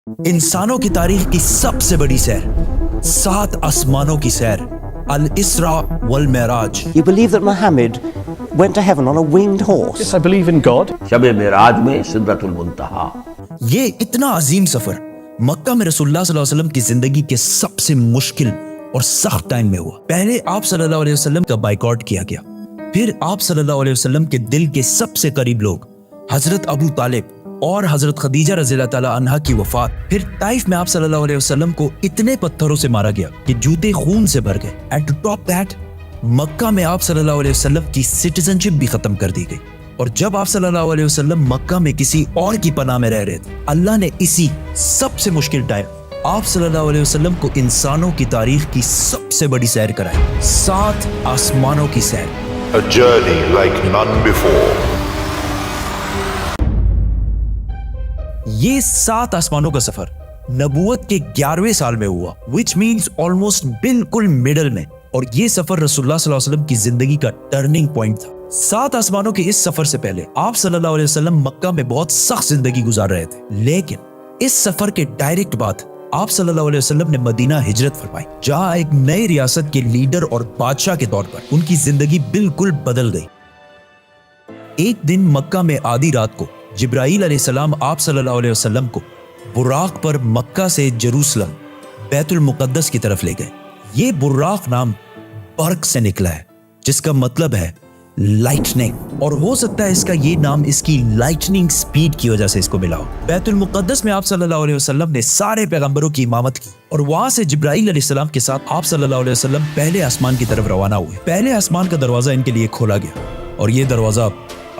इंसानों की तारीख की सबसे बड़ी सैर, 7 आसमानों की सैर, अल इसरा वल Meraj. You believe that Muhammad went to heaven on a winged horse? Yes, I believe in God. शब मेराज में सिदरतुल मुंतहा। ये इतना अजीम सफर मक्का में रसूलुल्लाह सल्लल्लाहु अलैहि वसल्लम की जिंदगी के सबसे मुश्किल और सख्त टाइम में हुआ। पहले आप सल्लल्लाहु अलैहि वसल्लम का बाइकआउट किया गया, फिर आप सल्लल्लाहु अलैहि वसल्लम के दिल के सबसे करीब लोग हजरत अबू तालिब और हजरत खदीजा रज़ियल्लाहु ताला अन्हा की वफात, फिर ताइफ में आप सल्लल्लाहु अलैहि वसल्लम को इतने पत्थरों से मारा गया कि जूते खून से भर गए। एंड टू टॉप दैट, मक्का में आप सल्लल्लाहु अलैहि वसल्लम की सिटीजनशिप भी खत्म कर दी गई। और जब आप सल्लल्लाहु अलैहि वसल्लम मक्का में किसी और की पनाह में रह रहे थे, अल्लाह ने इसी सबसे मुश्किल टाइम आप सल्लल्लाहु अलैहि वसल्लम को इंसानों की तारीख की सबसे बड़ी सैर कराई, 7 आसमानों की सैर। A journey like none before. ये 7 आसमानों का सफर नबूवत के 11वें साल में हुआ, which means ऑलमोस्ट बिल्कुल मिडल में। और ये सफर रसूलुल्लाह सल्लल्लाहु अलैहि वसल्लम की जिंदगी का टर्निंग पॉइंट था। 7 आसमानों के इस सफर से पहले आप सल्लल्लाहु अलैहि वसल्लम मक्का में बहुत सख्त जिंदगी गुजार रहे थे, लेकिन इस सफर के डायरेक्ट बाद आप सल्लल्लाहु अलैहि वसल्लम ने मदीना हिजरत फरमाई, जहां एक नई रियासत के लीडर और बादशाह के तौर पर उनकी जिंदगी बिल्कुल बदल गई। एक दिन मक्का में आधी रात को जिब्राईल अलैहिस्सलाम आप सल्लल्लाहु अलैहि वसल्लम को बुराक पर मक्का से जेरूसलम बैतुल मुक़द्दस की तरफ ले गए। ये बुराक नाम बर्क से निकला है, जिसका मतलब है लाइटनिंग, और हो सकता है इसका ये नाम इसकी लाइटनिंग स्पीड की वजह से इसको मिला हो। बैतुल मुक़द्दस में आप सल्लल्लाहु अलैहि वसल्लम ने सारे पैगंबरों की इमामत की, और वहां से जिब्राईल अलैहिस्सलाम के साथ आप सल्लल्लाहु अलैहि वसल्लम पहले आसमान की तरफ रवाना हुए। पहले आसमान का दरवाजा इनके लिए खोला गया, और ये दरवाजा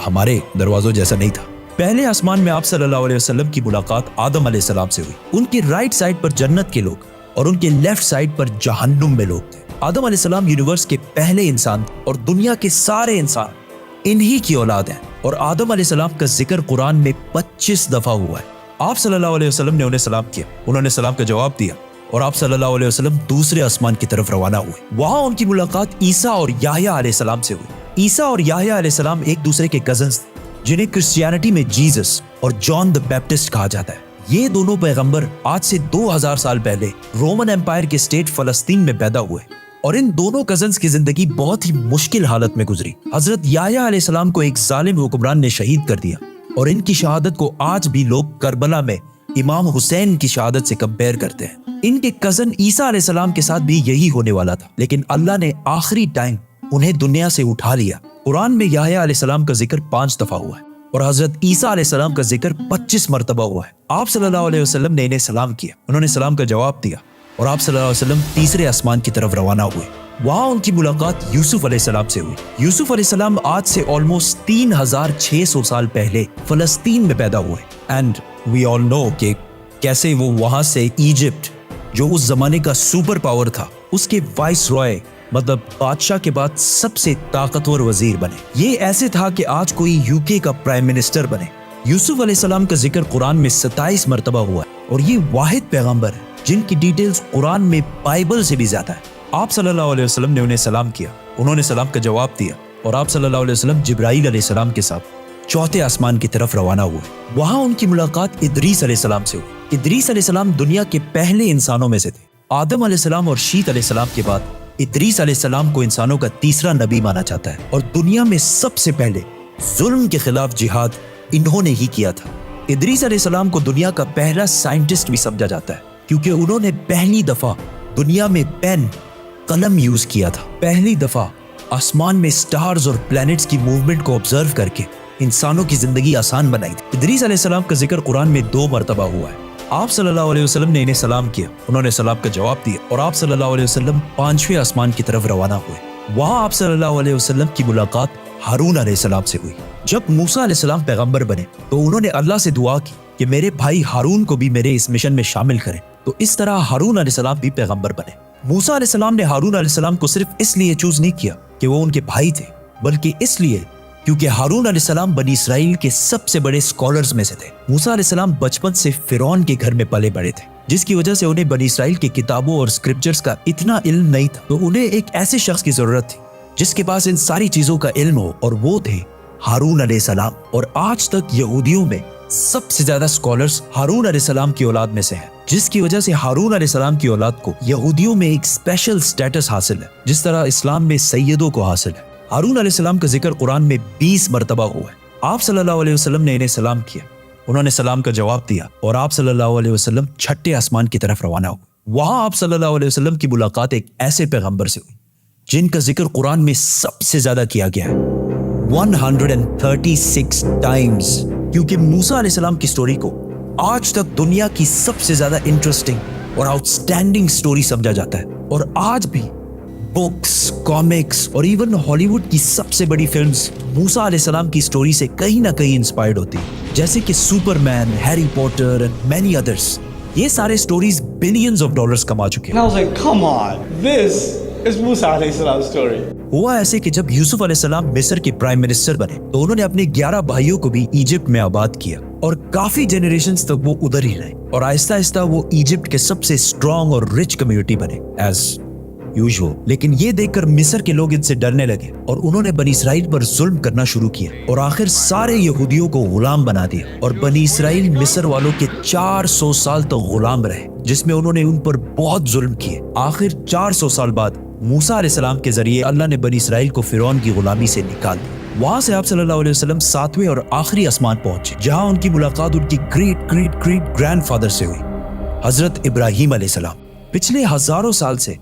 हमारे दरवाजों जैसा नहीं था। पहले आसमान में आप सल्लल्लाहु अलैहि वसल्लम की मुलाकात आदम अलैहिस्सलाम से हुई। उनके राइट साइड पर जन्नत के लोग और उनके लेफ्ट साइड पर जहन्नुम में लोग थे। आदम अलैहिस्सलाम यूनिवर्स के पहले इंसान और दुनिया के सारे इंसान इन्हीं की औलाद हैं, और आदम अलैहिस्सलाम का जिक्र कुरान में 25 दफा हुआ है। आप सल्लल्लाहु अलैहि वसल्लम ने उन्हें सलाम किया, उन्होंने सलाम का जवाब दिया, और आप सल्लल्लाहु अलैहि वसल्लम दूसरे आसमान की तरफ रवाना हुए। वहां उनकी मुलाकात ईसा और याह्या अलैहिस्सलाम से हुई। ईसा और याह्या अलैहिस्सलाम एक दूसरे के कजन्स थे, जिन्हें क्रिश्चियनिटी में जीसस और जॉन द बैप्टिस्ट कहा जाता है। ये दोनों पैगंबर आज से 2000 साल पहले रोमन एम्पायर के स्टेट फलस्तीन में पैदा हुए, और इन दोनों कजन्स की जिंदगी बहुत ही मुश्किल हालत में गुजरी। हजरत याह्या अलैहिस्सलाम को एक जालिम हुक्मरान ने शहीद कर दिया, और इनकी शहादत को आज भी लोग करबला में इमाम हुसैन की शहादत से कंपेयर करते हैं। इनके कजन ईसा अलैहिस्सलाम के साथ भी यही होने वाला था, लेकिन अल्लाह ने आखिरी टाइम उन्हें दुनिया से उठा लिया। कुरान में याह्या अलैहिस्सलाम का जिक्र 5 दफा हुआ है, और हजरत ईसा अलैहिस्सलाम का जिक्र 25 मरतबा हुआ है। आप सल्लल्लाहु अलैहि वसल्लम ने इन्हें सलाम किया, उन्होंने सलाम का जवाब दिया, और आप सल्लल्लाहु अलैहि वसल्लम तीसरे आसमान की तरफ रवाना हुए। वहां उनकी मुलाकात यूसुफ अलैहिस्सलाम से हुई। यूसुफ अलैहिस्सलाम आज से ऑलमोस्ट 3600 साल पहले फलस्तीन में पैदा हुए, एंड वी ऑल नो कि कैसे वो वहां से इजिप्ट, जो उस जमाने का सुपर पावर था, उसके वाइस रॉय मतलब बादशाह के बाद सबसे ताकतवर वजीर बने। ये ऐसे था कि आज कोई यूके का प्राइम मिनिस्टर बने। यूसुफ अलैहिस्सलाम का जिक्र कुरान में 27 मरतबा हुआ है, और ये वाहिद पैगंबर है जिनकी डिटेल्स कुरान में बाइबल से भी ज्यादा है। आप सल्लल्लाहु अलैहि वसल्लम ने उन्हें सलाम किया, उन्होंने सलाम का जवाब दिया, और आप सल्लल्लाहु अलैहि वसल्लम जिब्राईल अलैहिस्सलाम के साथ चौथे आसमान की तरफ रवाना हुए। वहां उनकी मुलाकात इदरीस अलैहिस्सलाम से हुई। इदरीस अलैहिस्सलाम दुनिया के पहले इंसानों में से थे। आदम अलैहिस्सलाम और शीत अलैहिस्सलाम के बाद इदरीस अलैहिस्सलाम को इंसानों का तीसरा नबी माना जाता है, और दुनिया में सबसे पहले जुल्म के खिलाफ जिहाद इन्होंने ही किया था। इदरीस अलैहिस्सलाम को दुनिया का पहला साइंटिस्ट भी समझा जाता है, क्योंकि उन्होंने पहली दफा दुनिया में पेन कलम यूज किया था। पहली दफा आसमान में स्टार्स और प्लैनेट्स की मूवमेंट को ऑब्जर्व करके इंसानों की जिंदगी आसान बनाई थी। इदरीस अलैहिस्सलाम का जिक्र कुरान में 2 मरतबा हुआ है। आप सल्लल्लाहु अलैहि वसल्लम ने इन्हें सलाम किया, उन्होंने सलाम का जवाब दिया, और आप सल्लल्लाहु अलैहि वसल्लम 5वें आसमान की तरफ रवाना हुए। वहां आप सल्लल्लाहु अलैहि वसल्लम की मुलाकात हारून अलैहिस्सलाम से हुई। जब मूसा अलैहिस्सलाम पैगंबर बने, तो उन्होंने अल्लाह से दुआ की कि मेरे भाई हारून को भी मेरे इस मिशन में शामिल करें। तो इस तरह हारून अलैहिस्सलाम भी पैगंबर बने। मूसा अलैहिस्सलाम ने हारून अलैहिस्सलाम को सिर्फ इसलिए चूज नहीं किया कि वो उनके भाई थे, बल्कि इसलिए क्योंकि हारून अलैहिस्सलाम बनी इसराइल के सबसे बड़े स्कॉलर्स में से थे। मूसा अलैहिस्सलाम बचपन से फिरौन के घर में पले बड़े थे, जिसकी वजह से उन्हें बनी इसराइल की किताबों और स्क्रिप्चर्स का इतना इल्म नहीं था। तो उन्हें एक ऐसे शख्स की जरूरत थी जिसके पास इन सारी चीजों का इल्म हो, और वो थे हारून अलैहिस्सलाम। और आज तक यहूदियों में سب سے زیادہ اسکالرز ہارون علیہ السلام کی اولاد میں سے ہیں، جس کی وجہ سے ہارون علیہ السلام کی اولاد کو یہودیوں میں ایک اسپیشل سٹیٹس حاصل ہے، جس طرح اسلام میں سیدوں کو حاصل ہے۔ ہارون علیہ السلام کا ذکر قرآن میں 20 مرتبہ ہوا ہے۔ آپ صلی اللہ علیہ وسلم نے انہیں سلام کیا، انہوں نے سلام کا جواب دیا اور آپ صلی اللہ علیہ وسلم چھٹے آسمان کی طرف روانہ ہوئے۔ وہاں آپ صلی اللہ علیہ وسلم کی ملاقات ایک ایسے پیغمبر سے ہوئی جن کا ذکر قرآن میں سب سے زیادہ کیا گیا ہے، 136 ٹائمز، کیونکہ موسیٰ علیہ السلام کی سٹوری کو آج تک دنیا کی سب سے زیادہ انٹرسٹنگ اور آؤٹ اسٹینڈنگ سٹوری سمجھا جاتا ہے، اور آج بھی بکس، کامکس اور ایون ہالی ووڈ کی سب سے بڑی فلمز موسیٰ علیہ السلام کی سٹوری سے کہیں نہ کہیں انسپائرڈ ہوتی ہیں، جیسے کہ Superman, Harry Potter and many others. یہ سارے سٹوریز بلینز آف ڈالرز کما چکے ہیں۔ And I was like, come on, this is Musa alayhi salam's story. ہوا ایسے کہ جب یوسف علیہ السلام مصر کے پرائم منسٹر بنے تو انہوں نے اپنے 11 بھائیوں کو بھی ایجپٹ میں آباد کیا، اور کافی جنریشنز تک وہ ادھر ہی رہے، اور آہستہ آہستہ وہ ایجپٹ کے سب سے اسٹرانگ اور رچ کمیونٹی بنے ایز یوزول۔ لیکن یہ دیکھ کر مصر کے لوگ ان سے ڈرنے لگے اور انہوں نے بنی اسرائیل پر ظلم کرنا شروع کیا، اور آخر سارے یہودیوں کو غلام بنا دیا، اور بنی اسرائیل مصر والوں کے 400 سال تک غلام رہے، جس میں انہوں نے ان پر بہت ظلم کیے۔ آخر 400 سال بعد موسیٰ علیہ السلام کے ذریعے اللہ نے بنی اسرائیل کو فرعون کی غلامی سے نکال دیا۔ وہاں سے آپ صلی اللہ علیہ وسلم 7ویں اور آخری آسمان پہنچے، جہاں ان کی ملاقات ان کی great great great grand father سے ہوئی، حضرت ابراہیم علیہ السلام۔ پچھلے ہزاروں سال سے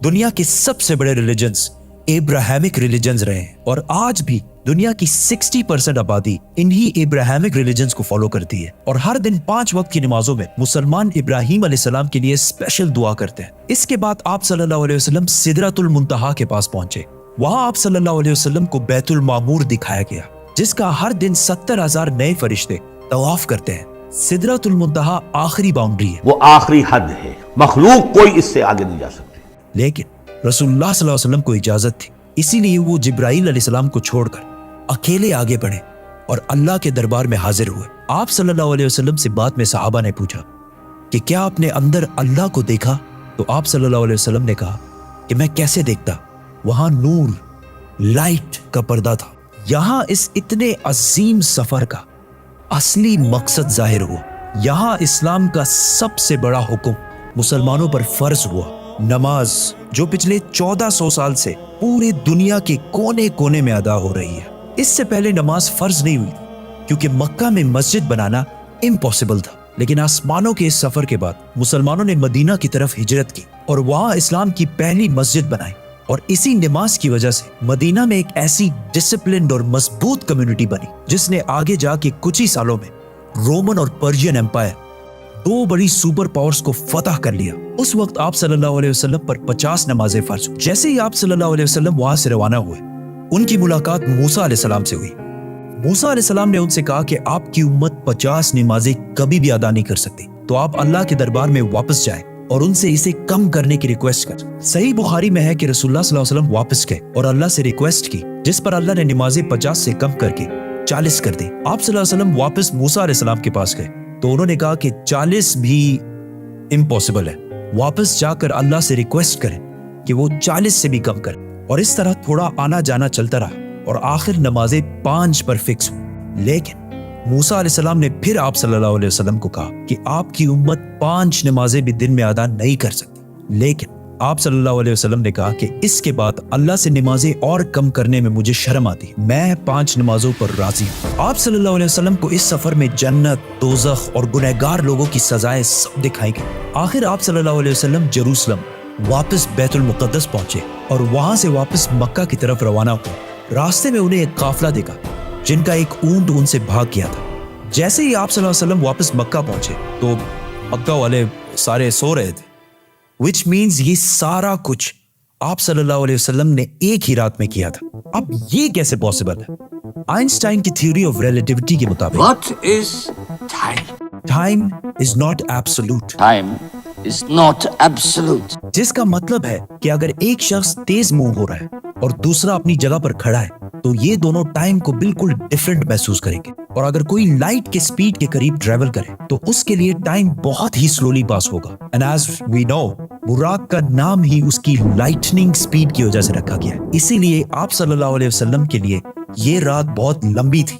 دنیا کے سب سے بڑے ریلیجنز ابراہیمک ریلیجنز رہے ہیں، اور آج بھی دنیا کی 60% آبادی انہی ابراہیمک ریلیجنز کو فالو کرتی ہے، اور ہر دن 5 وقت کی نمازوں میں مسلمان ابراہیم علیہ السلام کے لیے اسپیشل دعا کرتے ہیں۔ اس کے بعد آپ صلی اللہ علیہ وسلم سدرۃ المنتہا کے پاس پہنچے۔ وہاں آپ صلی اللہ علیہ وسلم کو بیت المعمور دکھایا گیا، جس کا ہر دن 70,000 نئے فرشتے طواف کرتے ہیں۔ سدرۃ المنتہا آخری باؤنڈری ہے، وہ آخری حد ہے، مخلوق کوئی اس سے آگے نہیں جا سکتی۔ لیکن رسول اللہ صلی اللہ علیہ وسلم کو اجازت تھی، اسی لیے وہ جبرائیل علیہ السلام کو چھوڑ کر اکیلے آگے بڑھے اور اللہ کے دربار میں حاضر ہوئے۔ آپ صلی اللہ علیہ وسلم سے بعد میں صحابہ نے پوچھا کہ کیا آپ نے اندر اللہ کو دیکھا؟ تو آپ صلی اللہ علیہ وسلم نے کہا کہ میں کیسے دیکھتا، وہاں نور، لائٹ کا پردہ تھا۔ یہاں اس اتنے عظیم سفر کا اصلی مقصد ظاہر ہوا۔ یہاں اسلام کا سب سے بڑا حکم مسلمانوں پر فرض ہوا، نماز، جو پچھلے 1400 سال سے پورے دنیا کے کونے کونے میں ادا ہو رہی ہے۔ اس سے پہلے نماز فرض نہیں ہوئی کیونکہ مکہ میں مسجد بنانا امپاسبل تھا، لیکن آسمانوں کے اس سفر کے بعد مسلمانوں نے مدینہ کی طرف ہجرت کی اور وہاں اسلام کی پہلی مسجد بنائی، اور اسی نماز کی وجہ سے مدینہ میں ایک ایسی ڈسپلنڈ اور مضبوط کمیونٹی بنی جس نے آگے جا کے کچھ ہی سالوں میں رومن اور پرشین ایمپائر، 2 بڑی سپر پاورز کو فتح کر لیا۔ اس وقت آپ صلی اللہ علیہ وسلم پر 50 نمازیں فرض ہوئی۔ جیسے ہی آپ صلی اللہ علیہ وسلم وہاں سے روانہ ہوئے، ان کی ملاقات موسیٰ علیہ السلام سے ہوئی۔ موسیٰ علیہ السلام نے ان سے کہا کہ آپ کی امت 50 نمازیں کبھی بھی ادا نہیں کر سکتی، تو آپ اللہ کے دربار میں واپس جائیں اور ان سے اسے کم کرنے کی ریکویسٹ کر۔ صحیح بخاری میں ہے کہ رسول اللہ صلی اللہ علیہ وسلم واپس گئے اور اللہ سے ریکویسٹ کی، جس پر اللہ نے نمازیں 50 سے کم کر کے 40 کر دی۔ آپ صلی اللہ علیہ وسلم واپس موسیٰ علیہ السلام کے پاس گئے تو انہوں نے کہا کہ 40 بھی امپاسبل ہے، واپس جا کر اللہ سے ریکویسٹ کریں کہ وہ 40 سے بھی کم کریں، اور اس طرح تھوڑا آنا جانا چلتا رہا اور آخر نمازیں 5 پر فکس ہوئی۔ لیکن موسیٰ علیہ السلام نے پھر آپ صلی اللہ علیہ وسلم کو کہا کہ آپ کی امت 5 نمازیں بھی دن میں ادا نہیں کر سکتی، لیکن آپ صلی اللہ علیہ وسلم نے کہا کہ اس کے بعد اللہ سے نمازیں اور کم کرنے میں مجھے شرم آتی ہے، میں 5 نمازوں پر راضی ہوں۔ آپ صلی اللہ علیہ وسلم کو اس سفر میں جنت، دوزخ اور گنہگار لوگوں کی سزائیں سب دکھائی گئی۔ آخر آپ صلی اللہ علیہ وسلم جروسلم واپس بیت المقدس پہنچے اور وہاں سے واپس مکہ کی طرف روانہ ہوئے۔ راستے میں انہیں ایک قافلہ دیکھا جن کا ایک اونٹ ان سے بھاگ گیا تھا۔ جیسے ہی آپ صلی اللہ علیہ وسلم واپس مکہ پہنچے تو مکہ والے سارے سو رہے تھے، which means یہ سارا کچھ آپ صلی اللہ علیہ وسلم نے ایک ہی رات میں کیا تھا۔ اب یہ کیسے پاسبل ہے؟ آئنسٹائن کی تھیوری آف ریلیٹیوٹی کے مطابق What is time? Time is not absolute, Time is not absolute. جس کا مطلب ہے کہ اگر ایک شخص تیز موو ہو رہا ہے اور دوسرا اپنی جگہ پر کھڑا ہے تو یہ دونوں ٹائم کو بالکل ڈیفرنٹ محسوس کریں گے، اور اگر کوئی لائٹ کے سپیڈ کے قریب ٹریول کرے تو اس کے لیے ٹائم بہت ہی سلولی پاس ہوگا۔ And as we know، Buraq کا نام ہی اس کی لائٹننگ سپیڈ کی وجہ سے رکھا گیا ہے، اسی لیے آپ صلی اللہ علیہ وسلم کے لیے یہ رات بہت لمبی تھی،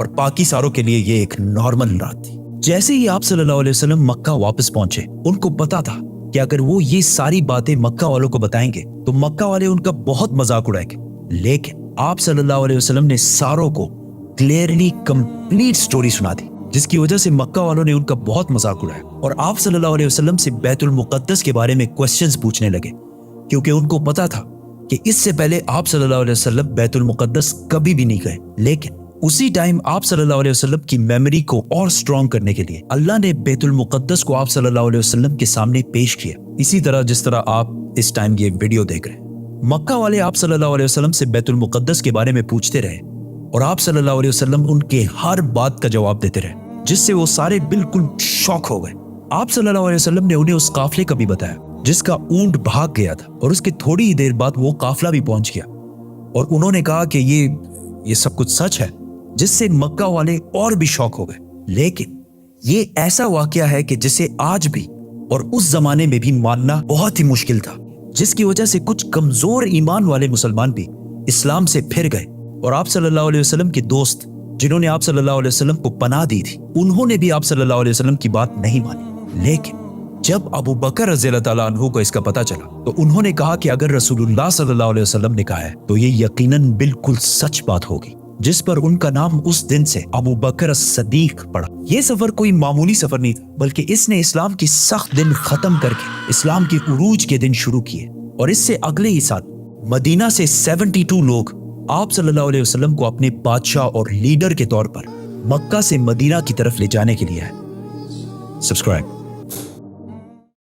और बाकी सारों के लिए ये एक नॉर्मल रात थी। जैसे ही आप सल्लल्लाहु अलैहि वसल्लम मक्का वापस पहुंचे, उनको पता था कि अगर वो ये सारी बातें मक्का वालों को बताएंगे तो मक्का वाले उनका बहुत मजाक उड़ाएंगे। लेकिन आप सल्लल्लाहु अलैहि वसल्लम ने सारों को क्लियरली कंप्लीट स्टोरी सुना दी, जिसकी वजह से मक्का वालों ने उनका बहुत मजाक उड़ाया और आप सल्लल्लाहु अलैहि वसल्लम से बैतुल मुक़द्दस के बारे में क्वेश्चंस पूछने लगे, क्योंकि उनको पता था कि इससे पहले आप सल्लल्लाहु अलैहि वसल्लम बैतुल मुक़द्दस कभी भी नहीं गए। लेकिन उसी टाइम आप सल्लल्लाहु अलैहि वसल्लम की मेमोरी को और स्ट्रॉन्ग करने के लिए अल्लाह ने बैतुल मुक़द्दस को आप सल्लल्लाहु अलैहि वसल्लम के सामने पेश किया, इसी तरह जिस तरह आप इस टाइम ये वीडियो देख रहे हैं। मक्का वाले आप सल्लल्लाहु अलैहि वसल्लम से बैतुल मुक़द्दस के बारे में पूछते रहे और आप सल्लल्लाहु अलैहि वसल्लम उनके हर बात का जवाब देते रहे, जिससे वो सारे बिल्कुल शॉक हो गए। आप सल्लल्लाहु अलैहि वसल्लम ने उन्हें उस काफले का भी बताया जिसका ऊंट भाग गया था और उसके थोड़ी ही देर बाद वो काफला भी पहुंच गया, और उन्होंने कहा कि ये सब कुछ सच है, जिससे मक्का वाले और भी शॉक हो गए। लेकिन ये ऐसा वाकया है कि जिसे आज भी और उस जमाने में भी मानना बहुत ही मुश्किल था, जिसकी वजह से कुछ कमजोर ईमान वाले मुसलमान भी इस्लाम से फिर गए और आप सल्लल्लाहु अलैहि वसल्लम के दोस्त जिन्होंने आप सल्लल्लाहु अलैहि वसल्लम को पनाह दी थी, उन्होंने भी आप सल्लल्लाहु अलैहि वसल्लम की बात नहीं मानी। लेकिन जब अबू बकर रज़ियल्लाहु ताला अन्हु को इसका पता चला तो उन्होंने कहा कि अगर रसूलुल्लाह सल्लल्लाहु अलैहि वसल्लम ने कहा है तो ये यकीनन बिल्कुल सच बात होगी, जिस पर उनका नाम उस दिन से अबू बकर सदीक पड़ा। ये सफर कोई मामूली सफर नहीं था, बल्कि इसने इस्लाम की सख्त दिन खत्म करके इस्लाम के उरूज के दिन शुरू किए, और इससे अगले ही साल मदीना से 72 लोग आप सल्लल्लाहु अलैहि वसल्लम को अपने बादशाह और लीडर के तौर पर मक्का से मदीना की तरफ ले जाने के लिए आए। सब्सक्राइब।